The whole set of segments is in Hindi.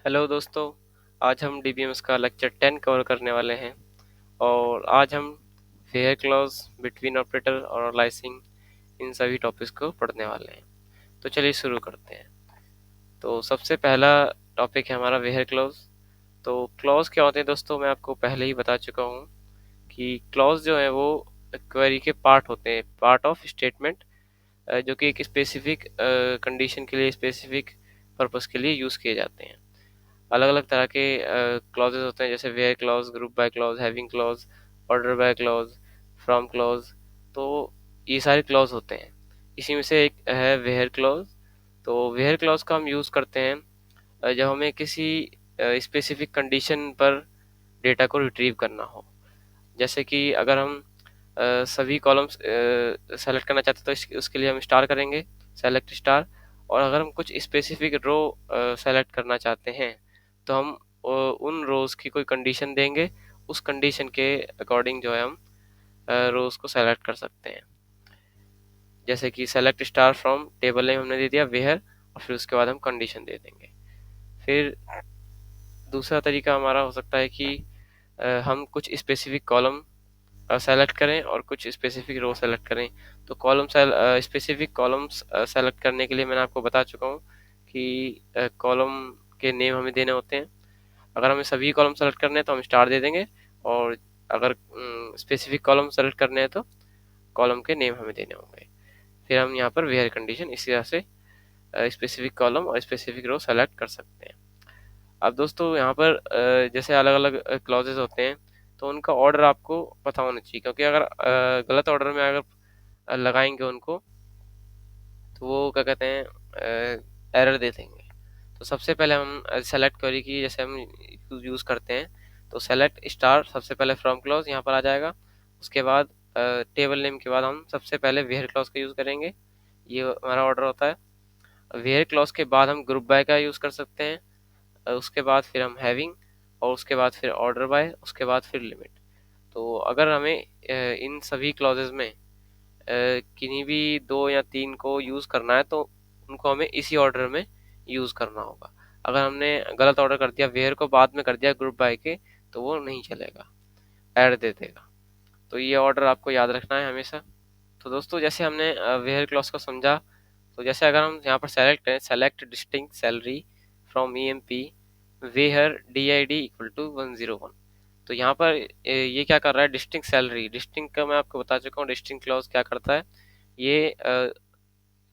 हेलो दोस्तों। आज हम डीबीएमएस का लेक्चर 10 कवर करने वाले हैं और आज हम वेयर क्लॉज, बिटवीन ऑपरेटर और अलाइसिंग, इन सभी टॉपिक्स को पढ़ने वाले हैं। तो चलिए शुरू करते हैं। तो सबसे पहला टॉपिक है हमारा वेयर क्लॉज। तो क्लॉज क्या होते हैं दोस्तों, मैं आपको पहले ही बता चुका हूँ कि क्लॉज जो है वो क्वेरी के पार्ट होते हैं, पार्ट ऑफ स्टेटमेंट, जो कि एक स्पेसिफिक कंडीशन के लिए, स्पेसिफिक पर्पस के लिए यूज़ किए जाते हैं। अलग अलग तरह के क्लॉजेज होते हैं, जैसे where clause, group by clause, having clause, order by clause, from clause. तो ये सारे क्लॉज होते हैं। इसी में से एक है वेयर क्लॉज। तो वेयर क्लॉज का हम यूज़ करते हैं जब हमें किसी स्पेसिफिक कंडीशन पर डेटा को रिट्रीव करना हो। जैसे कि अगर हम सभी कॉलम्स सेलेक्ट करना चाहते हैं तो उसके लिए हम स्टार करेंगे, सेलेक्ट स्टार। और अगर हम कुछ स्पेसिफिक रो सेलेक्ट करना चाहते हैं तो हम उन रोज की कोई कंडीशन देंगे, उस कंडीशन के अकॉर्डिंग जो है हम रोज को सेलेक्ट कर सकते हैं। जैसे कि select star from table name हमने दे दिया वेयर, और फिर उसके बाद हम कंडीशन दे देंगे। फिर दूसरा तरीका हमारा हो सकता है कि हम कुछ स्पेसिफिक कॉलम सेलेक्ट करें और कुछ स्पेसिफिक रो सेलेक्ट करें। तो स्पेसिफिक कॉलम्स सेलेक्ट करने के लिए मैंने आपको बता चुका हूँ कि कॉलम के नेम हमें देने होते हैं। अगर हमें सभी कॉलम सेलेक्ट करने हैं तो हम स्टार दे देंगे, और अगर स्पेसिफिक कॉलम सेलेक्ट करने हैं तो कॉलम के नेम हमें देने होंगे। फिर हम यहाँ पर वेयर कंडीशन इसी तरह से स्पेसिफिक कॉलम और स्पेसिफिक रो सेलेक्ट कर सकते हैं। अब दोस्तों यहाँ पर जैसे अलग अलग क्लॉजेज होते हैं, तो उनका ऑर्डर आपको पता होना चाहिए, क्योंकि अगर गलत ऑर्डर में अगर लगाएंगे उनको तो वो क्या कहते हैं, एरर दे देंगे। तो सबसे पहले हम सेलेक्ट क्वेरी की जैसे हम यूज़ करते हैं, तो सेलेक्ट स्टार सबसे पहले फ्रॉम क्लॉज यहाँ पर आ जाएगा। उसके बाद टेबल नेम के बाद हम सबसे पहले वेयर क्लॉज का यूज़ करेंगे, ये हमारा ऑर्डर होता है। वेयर क्लॉज के बाद हम ग्रुप बाय का यूज़ कर सकते हैं, उसके बाद फिर हम हैविंग, और उसके बाद फिर ऑर्डर बाय, उसके बाद फिर लिमिट। तो अगर हमें इन सभी क्लॉजेज में किन्हीं भी दो या तीन को यूज़ करना है तो उनको हमें इसी ऑर्डर में यूज़ करना होगा। अगर हमने गलत ऑर्डर कर दिया, वेयर को बाद में कर दिया ग्रुप बाय के, तो वो नहीं चलेगा, एड दे देगा। तो ये ऑर्डर आपको याद रखना है हमेशा। तो दोस्तों जैसे हमने वेयर क्लॉज को समझा, तो जैसे अगर हम यहाँ पर सेलेक्ट करें, select distinct salary from E M P where D I D equal to 101। तो यहाँ पर ये क्या कर रहा है, डिस्टिंक्ट सैलरी। डिस्टिंक्ट का मैं आपको बता चुका हूँ, डिस्टिंक्ट क्लॉज क्या करता है, ये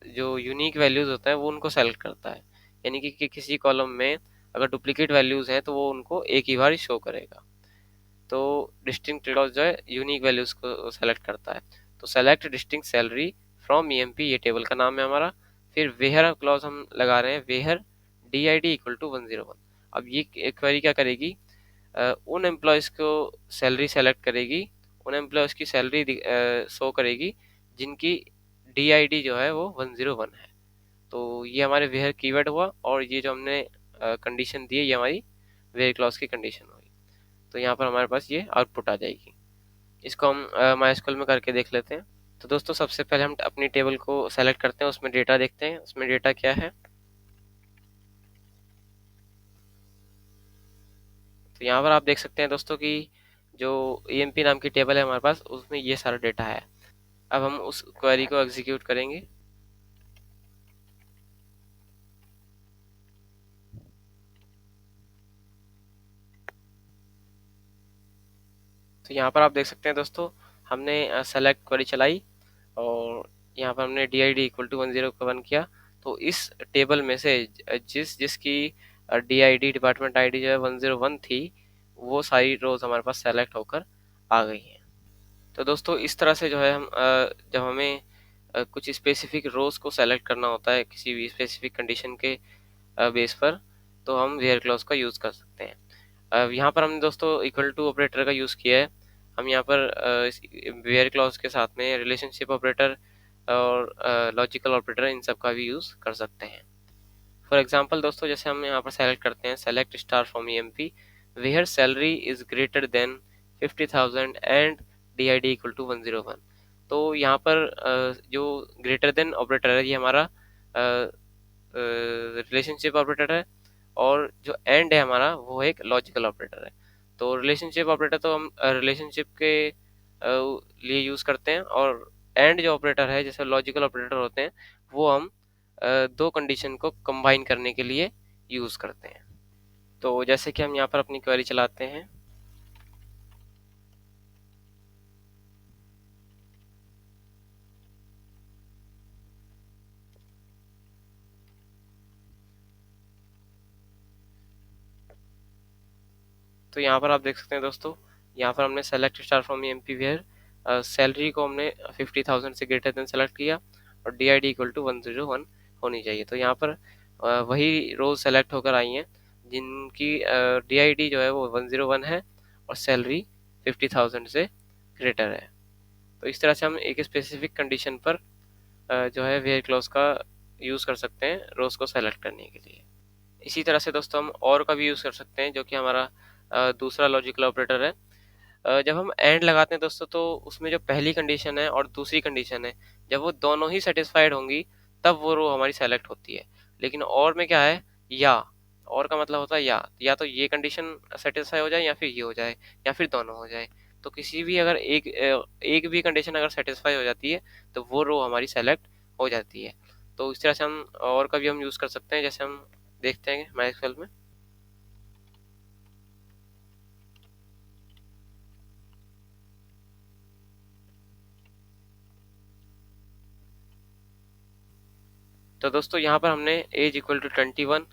जो यूनिक वैल्यूज होते हैं वो उनको सेलेक्ट करता है। यानी कि किसी कॉलम में अगर डुप्लीकेट वैल्यूज हैं तो वो उनको एक ही बार शो करेगा। तो डिस्टिंक्ट क्लॉज जो है यूनिक वैल्यूज को सेलेक्ट करता है। तो select distinct salary from EMP, ये टेबल का नाम है हमारा। फिर वेयर क्लॉज हम लगा रहे हैं, where D I D equal to 101। अब ये क्वेरी क्या करेगी, उन एम्प्लॉयज़ को सैलरी सेलेक्ट करेगी, उन एम्प्लॉयज़ की सैलरी शो करेगी जिनकी डी आई डी जो है वो 101 है। तो ये हमारे वेयर कीवर्ड हुआ, और ये जो हमने कंडीशन दी है ये हमारी वेयर क्लॉज की कंडीशन हुई। तो यहाँ पर हमारे पास ये आउटपुट आ जाएगी। इसको हम माइस्क्ल में करके देख लेते हैं। तो दोस्तों सबसे पहले हम अपनी टेबल को सेलेक्ट करते हैं, उसमें डेटा देखते हैं, उसमें डेटा क्या है। तो यहाँ पर आप देख सकते हैं दोस्तों कि जो EMP नाम की टेबल है हमारे पास, उसमें ये सारा डेटा है। अब हम उस क्वेरी को एग्जीक्यूट करेंगे। तो यहाँ पर आप देख सकते हैं दोस्तों, हमने सेलेक्ट क्वेरी चलाई और यहाँ पर हमने D I D equal to 101 किया। तो इस टेबल में से जिसकी D I D, department I D जो है 101 थी, वो सारी रोज हमारे पास सेलेक्ट होकर आ गई हैं। तो दोस्तों इस तरह से जो है हम जब हमें कुछ स्पेसिफिक रोज को सेलेक्ट करना होता है किसी भी स्पेसिफिक कंडीशन के बेस पर, तो हम वेयर क्लॉज का यूज़ कर सकते हैं। यहाँ पर हमने दोस्तों इक्वल टू ऑपरेटर का यूज़ किया है। हम यहाँ पर वेयर क्लॉज के साथ में रिलेशनशिप ऑपरेटर और लॉजिकल ऑपरेटर, इन सब का भी यूज़ कर सकते हैं। फॉर एग्जांपल दोस्तों जैसे हम यहाँ पर सेलेक्ट करते हैं, select star from EMP where salary is greater than 50,000 and D I D equal to 101। तो यहाँ पर जो ग्रेटर देन ऑपरेटर है, ये हमारा रिलेशनशिप ऑपरेटर है, और जो एंड है हमारा वो एक लॉजिकल ऑपरेटर है। तो रिलेशनशिप ऑपरेटर तो हम रिलेशनशिप के लिए यूज़ करते हैं, और एंड जो ऑपरेटर है जैसे लॉजिकल ऑपरेटर होते हैं वो हम दो कंडीशन को कंबाइन करने के लिए यूज़ करते हैं। तो जैसे कि हम यहाँ पर अपनी क्वेरी चलाते हैं, तो यहाँ पर आप देख सकते हैं दोस्तों, यहाँ पर हमने select star from MP where salary को हमने 50,000 से ग्रेटर देन सेलेक्ट किया, और D I D equal to 101 होनी चाहिए। तो यहाँ पर वही रोज सेलेक्ट होकर आई हैं जिनकी डी आई डी जो है वो 101 है और सैलरी 50,000 से ग्रेटर है। तो इस तरह से हम एक स्पेसिफिक कंडीशन पर जो है वेयर क्लॉज का यूज़ कर सकते हैं रोज को सेलेक्ट करने के लिए। इसी तरह से दोस्तों हम और का भी यूज़ कर सकते हैं, जो कि हमारा दूसरा लॉजिकल ऑपरेटर है। जब हम एंड लगाते हैं दोस्तों, तो उसमें जो पहली कंडीशन है और दूसरी कंडीशन है, जब वो दोनों ही सेटिस्फाइड होंगी तब वो रो हमारी सेलेक्ट होती है। लेकिन और में क्या है, या, और का मतलब होता है या तो ये कंडीशन सेटिस्फाई हो जाए या फिर ये हो जाए या फिर दोनों हो जाए। तो किसी भी अगर एक भी कंडीशन अगर सेटिस्फाई हो जाती है तो वो रो हमारी सेलेक्ट हो जाती है। तो इस तरह से हम और का भी हम यूज़ कर सकते हैं, जैसे हम देखते हैं माइस्क्ल में। तो दोस्तों यहाँ पर हमने एज इक्वल टू 21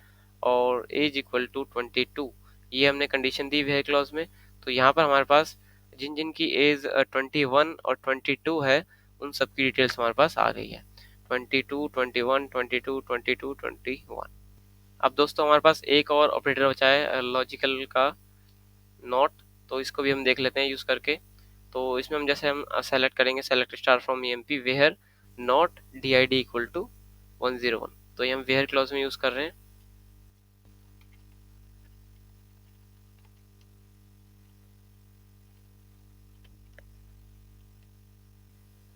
और एज इक्वल टू 22 ये हमने कंडीशन दी हुई है क्लॉज में। तो यहाँ पर हमारे पास जिन जिन की एज 21 और 22 है उन सब की डिटेल्स हमारे पास आ गई है। 22, 21, 22, 22, 21। अब दोस्तों हमारे पास एक और ऑपरेटर बचा है लॉजिकल का, नॉट। तो इसको भी हम देख लेते हैं यूज़ करके। तो इसमें हम जैसे हम सेलेक्ट करेंगे select star from MP where not D I D equal to 101। तो ये हम वेयर क्लॉज में यूज़ कर रहे हैं।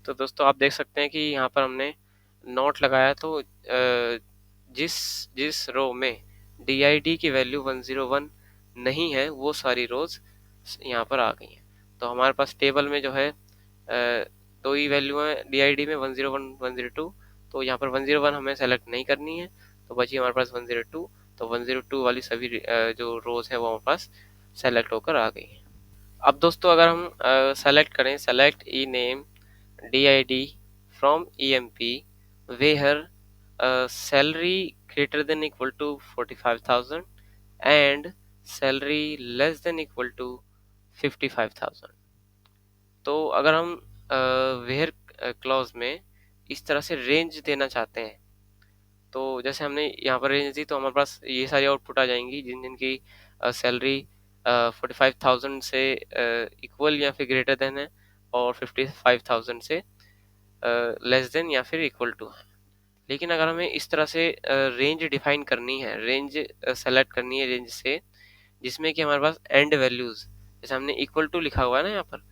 तो दोस्तों आप देख सकते हैं कि यहाँ पर हमने नॉट लगाया, तो जिस जिस रो में डी आई डी की वैल्यू 101 नहीं है वो सारी रोज यहाँ पर आ गई हैं। तो हमारे पास टेबल में जो है दो ही वैल्यू है डी आई डी में, 101, 102। तो यहाँ पर 101 हमें सेलेक्ट नहीं करनी है, तो बची हमारे पास 102। तो 102 वाली सभी जो रोज है वो हमारे पास सेलेक्ट होकर आ गई है। अब दोस्तों अगर हम सेलेक्ट करें select E name DID from EMP where salary greater than equal to 45,000 and salary less than equal to 55,000। तो अगर हम वेयर क्लॉज में इस तरह से रेंज देना चाहते हैं, तो जैसे हमने यहाँ पर रेंज दी तो हमारे पास ये सारी आउटपुट आ जाएंगी जिन जिनकी सैलरी 45,000 से इक्वल या फिर ग्रेटर देन है, और 55,000 से लेस देन या फिर इक्वल टू है। लेकिन अगर हमें इस तरह से रेंज डिफाइन करनी है, रेंज सेलेक्ट करनी है रेंज से जिसमें कि हमारे पास एंड वैल्यूज, जैसे हमने इक्वल टू लिखा हुआ है ना यहाँ पर,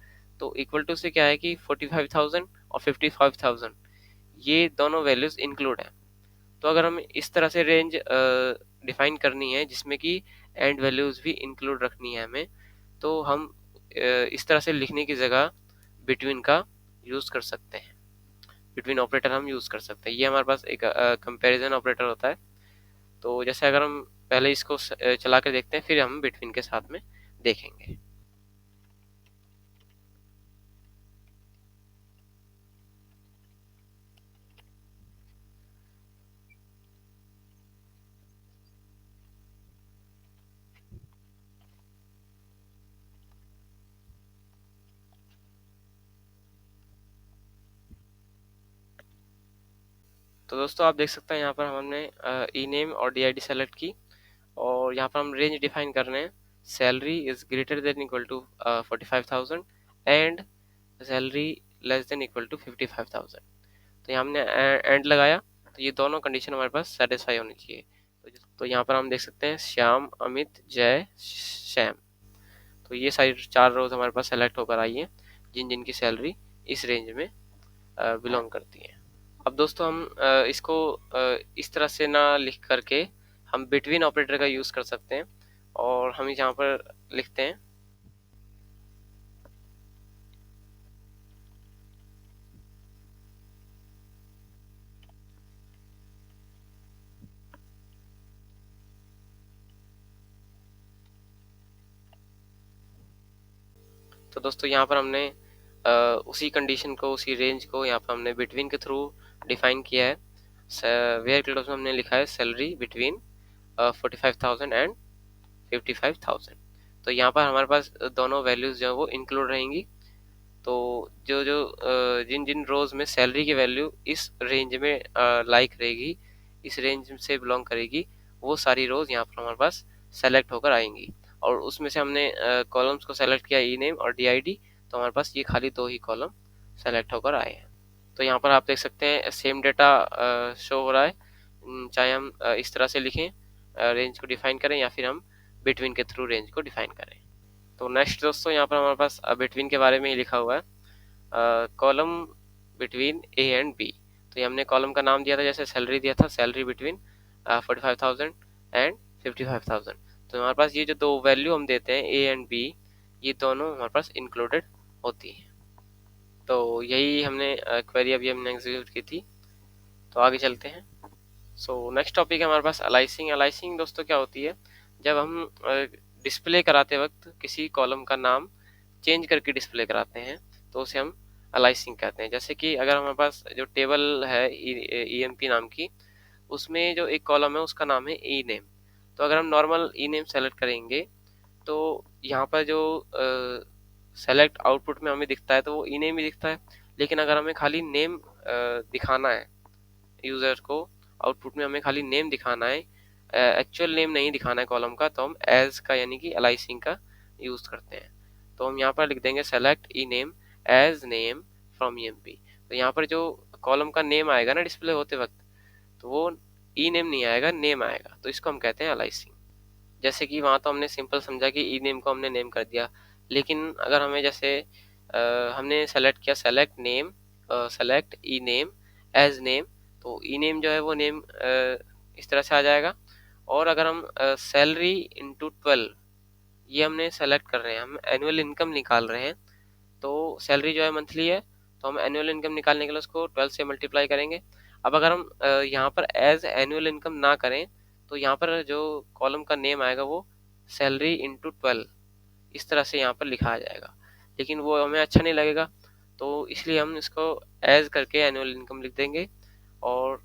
तो इक्वल टू से क्या है कि 45,000 और 55,000 ये दोनों वैल्यूज इंक्लूड है। तो अगर हमें इस तरह से रेंज डिफाइन करनी है जिसमें कि एंड वैल्यूज भी इंक्लूड रखनी है हमें, तो हम इस तरह से लिखने की जगह बिटवीन का यूज़ कर सकते हैं। बिटवीन ऑपरेटर हम यूज़ कर सकते हैं। ये हमारे पास एक कंपैरिजन ऑपरेटर होता है। तो जैसे अगर हम पहले इसको चला कर देखते हैं फिर हम बिटवीन के साथ में देखेंगे। तो दोस्तों आप देख सकते हैं यहाँ पर हमने ई नेम और डी आई डी सेलेक्ट की, और यहाँ पर हम रेंज डिफाइन कर रहे हैं salary is greater than equal to 45,000 and salary less than equal to 55,000। तो यहाँ हमने एंड लगाया, तो ये दोनों कंडीशन हमारे पास सेटिस्फाई होनी चाहिए। तो यहाँ पर हम देख सकते हैं श्याम, अमित, जय, श्याम। तो ये सारी चार रोज हमारे पास सेलेक्ट होकर आई हैं जिन जिनकी सैलरी इस रेंज में बिलोंग करती है। अब दोस्तों हम इसको इस तरह से ना लिख करके हम बिटवीन ऑपरेटर का यूज़ कर सकते हैं और हम यहाँ पर लिखते हैं तो दोस्तों यहाँ पर हमने उसी कंडीशन को, उसी रेंज को यहाँ पर हमने बिटवीन के थ्रू डिफाइन किया है। वेयर क्लोज में हमने लिखा है सैलरी बिटवीन 45,000 एंड 55,000। तो यहाँ पर हमारे पास दोनों वैल्यूज जो है वो इंक्लूड रहेंगी। तो जो जो जिन जिन रोज में सैलरी की वैल्यू इस रेंज में लाइक रहेगी, इस रेंज से बिलोंग करेगी, वो सारी रोज यहाँ पर हमारे पास सेलेक्ट होकर आएंगी। और उसमें से हमने कॉलम्स को सेलेक्ट किया, ई नेम और DID, तो हमारे पास ये खाली दो ही कॉलम सेलेक्ट होकर आए हैं। तो यहाँ पर आप देख सकते हैं सेम डेटा शो हो रहा है। चाहे हम इस तरह से लिखें, रेंज को डिफाइन करें, या फिर हम बिटवीन के थ्रू रेंज को डिफाइन करें। तो नेक्स्ट दोस्तों यहाँ पर हमारे पास बिटवीन के बारे में ही लिखा हुआ है, column between A and B। तो ये हमने कॉलम का नाम दिया था, जैसे सैलरी दिया था, सैलरी बिटवीन 45,000 एंड 55,000। तो हमारे पास ये जो दो वैल्यू हम देते हैं A एंड B, ये दोनों हमारे पास इंक्लूडेड होती हैं। तो यही हमने क्वेरी अभी हमने एग्जीक्यूट की थी। तो आगे चलते हैं। सो नेक्स्ट टॉपिक है हमारे पास अलाइसिंग। अलाइसिंग दोस्तों क्या होती है, जब हम डिस्प्ले कराते वक्त किसी कॉलम का नाम चेंज करके डिस्प्ले कराते हैं तो उसे हम अलाइसिंग कहते हैं। जैसे कि अगर हमारे पास जो टेबल है EMP नाम की, उसमें जो एक कॉलम है उसका नाम है ई नेम। तो अगर हम नॉर्मल ई नेम सेलेक्ट करेंगे तो यहाँ पर जो सेलेक्ट आउटपुट में हमें दिखता है तो वो ई नेम ही दिखता है। लेकिन अगर हमें खाली नेम दिखाना है यूज़र को, आउटपुट में हमें खाली नेम दिखाना है, एक्चुअल नेम नहीं दिखाना है कॉलम का, तो हम एज का यानी कि अलाइसिंग का यूज़ करते हैं। तो हम यहाँ पर लिख देंगे select E name as name from EMP। तो यहाँ पर जो कॉलम का नेम आएगा ना डिस्प्ले होते वक्त, तो वो ई नेम नहीं आएगा, नेम आएगा, तो इसको हम कहते हैं अलाइसिंग। जैसे कि वहाँ तो हमने सिंपल समझा कि ई नेम को हमने नेम कर दिया, लेकिन अगर हमें जैसे हमने सेलेक्ट किया select name, select E name as name, तो ई नेम जो है वो नेम इस तरह से आ जाएगा। और अगर हम सैलरी इंटू 12 ये हमने सेलेक्ट कर रहे हैं, हम एनुअल इनकम निकाल रहे हैं, तो सैलरी जो है मंथली है, तो हम एनुअल इनकम निकालने के लिए उसको 12 से मल्टीप्लाई करेंगे। अब अगर हम यहाँ पर एज एनुअल इनकम ना करें, तो यहाँ पर जो कॉलम का नेम आएगा वो सैलरी इंटू 12 इस तरह से यहाँ पर लिखा आ जाएगा, लेकिन वो हमें अच्छा नहीं लगेगा। तो इसलिए हम इसको एज करके एनुअल इनकम लिख देंगे और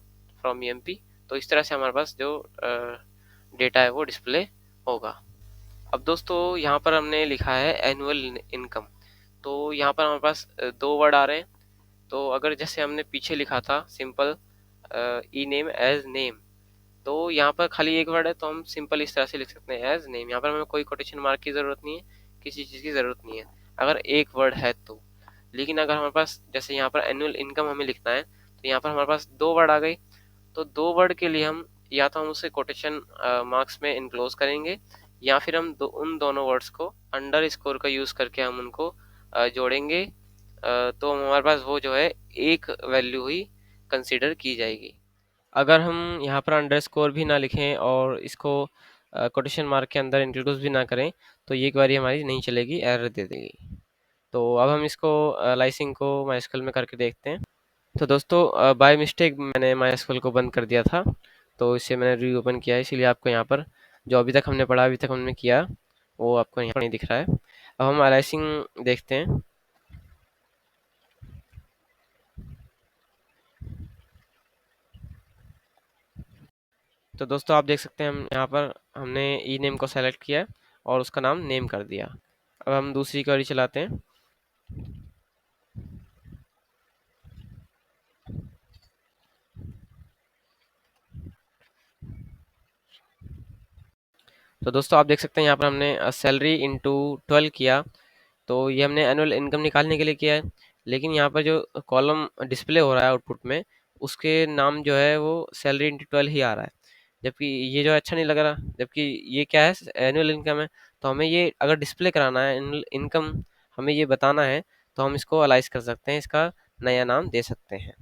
फ्रॉम EMP। तो इस तरह से हमारे पास जो डेटा है वो डिस्प्ले होगा। अब दोस्तों यहाँ पर हमने लिखा है एनुअल इनकम, तो यहाँ पर हमारे पास दो वर्ड आ रहे हैं। तो अगर जैसे हमने पीछे लिखा था सिंपल ई नेम एज नेम, तो यहाँ पर खाली एक वर्ड है, तो हम सिंपल इस तरह से लिख सकते हैं एज नेम। यहाँ पर हमें कोई कोटेशन मार्क की ज़रूरत नहीं है, किसी चीज़ की ज़रूरत नहीं है अगर एक वर्ड है तो। लेकिन अगर हमारे पास जैसे यहाँ पर एनुअल इनकम हमें लिखना है, तो यहाँ पर हमारे पास दो वर्ड आ गई। तो दो वर्ड के लिए हम या तो हम उसे कोटेशन मार्क्स में इनक्लोज करेंगे, या फिर हम उन दोनों वर्ड्स को अंडर स्कोर का यूज़ करके हम उनको जोड़ेंगे। तो हमारे पास वो जो है एक वैल्यू ही कंसीडर की जाएगी। अगर हम यहाँ पर अंडरस्कोर भी ना लिखें और इसको कोटेशन मार्क के अंदर इंट्रोड्यूस भी ना करें, तो ये क्वेरी हमारी नहीं चलेगी, एरर दे देगी। तो अब हम इसको लाइसिंग को माइस्कल में करके देखते हैं। तो दोस्तों बाय मिस्टेक मैंने माइस्कल को बंद कर दिया था, तो इसे मैंने रीओपन किया है, इसीलिए आपको यहाँ पर जो अभी तक हमने पढ़ा, अभी तक हमने किया, वो आपको यहाँ पर नहीं दिख रहा है। अब हम अलाइसिंग देखते हैं। तो दोस्तों आप देख सकते हैं हम यहाँ पर हमने ई नेम को सेलेक्ट किया और उसका नाम नेम कर दिया। अब हम दूसरी क्वेरी चलाते हैं। तो दोस्तों आप देख सकते हैं यहाँ पर हमने सैलरी इंटू 12 किया, तो ये हमने एनुअल इनकम निकालने के लिए किया है। लेकिन यहाँ पर जो कॉलम डिस्प्ले हो रहा है आउटपुट में, उसके नाम जो है वो सैलरी इंटू 12 ही आ रहा है, जबकि ये जो अच्छा नहीं लग रहा, जबकि ये क्या है एनुअल इनकम है। तो हमें ये अगर डिस्प्ले कराना है एनुअल इनकम, हमें ये बताना है, तो हम इसको अलाइज कर सकते हैं, इसका नया नाम दे सकते हैं।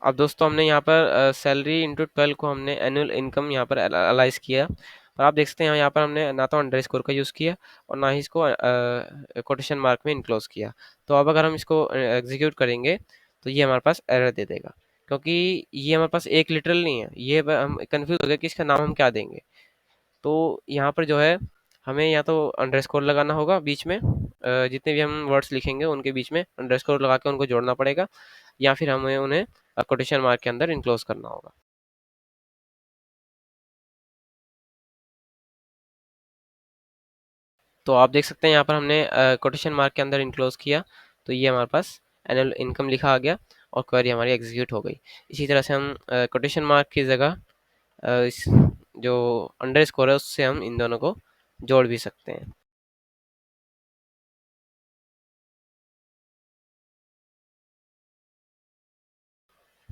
अब दोस्तों हमने यहाँ पर सैलरी इंटू 12 को हमने एनुअल इनकम यहाँ पर एनालाइज किया, और आप देख सकते हैं यहाँ पर हमने ना तो अंडरस्कोर का यूज़ किया और ना ही इसको कोटेशन मार्क में इनक्लोज किया। तो अब अगर हम इसको एग्जीक्यूट करेंगे तो ये हमारे पास एरर दे देगा, क्योंकि ये हमारे पास एक लिटरल नहीं है, ये हम कंफ्यूज हो गए कि इसका नाम हम क्या देंगे। तो यहाँ पर जो है हमें या तो अंडरस्कोर लगाना होगा बीच में, जितने भी हम वर्ड्स लिखेंगे उनके बीच में अंडरस्कोर लगा के उनको जोड़ना पड़ेगा, या फिर हमें उन्हें कोटेशन मार्क के अंदर इनक्लोज करना होगा। तो आप देख सकते हैं यहाँ पर हमने कोटेशन मार्क के अंदर इनक्लोज किया, तो ये हमारे पास एनुअल इनकम लिखा आ गया और क्वेरी हमारी एग्जीक्यूट हो गई। इसी तरह से हम कोटेशन मार्क की जगह इस जो अंडरस्कोर है उससे हम इन दोनों को जोड़ भी सकते हैं।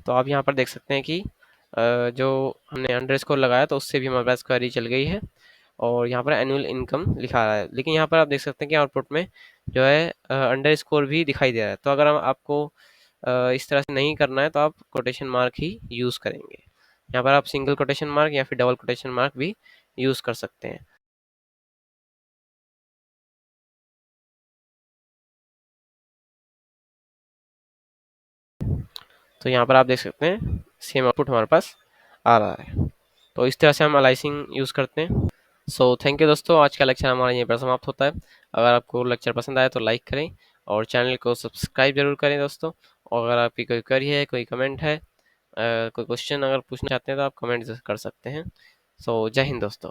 तो आप यहाँ पर देख सकते हैं कि जो हमने अंडरस्कोर लगाया तो उससे भी हमारे पास क्वेरी चल गई है, और यहाँ पर एनुअल इनकम लिखा रहा है, लेकिन यहाँ पर आप देख सकते हैं कि आउटपुट में जो है अंडरस्कोर भी दिखाई दे रहा है। तो अगर आपको इस तरह से नहीं करना है तो आप कोटेशन मार्क ही यूज़ करेंगे। यहाँ पर आप सिंगल कोटेशन मार्क या फिर डबल कोटेशन मार्क भी यूज़ कर सकते हैं। तो यहाँ पर आप देख सकते हैं सेम आउटपुट हमारे पास आ रहा है। तो इस तरह से हम अलाइसिंग यूज़ करते हैं। सो थैंक यू दोस्तों, आज का लेक्चर हमारा यहीं पर समाप्त होता है। अगर आपको लेक्चर पसंद आए तो लाइक करें और चैनल को सब्सक्राइब जरूर करें दोस्तों। और अगर आपकी कोई क्वेरी है, कोई कमेंट है, कोई क्वेश्चन अगर पूछना चाहते हैं तो आप कमेंट कर सकते हैं। सो जय हिंद दोस्तों।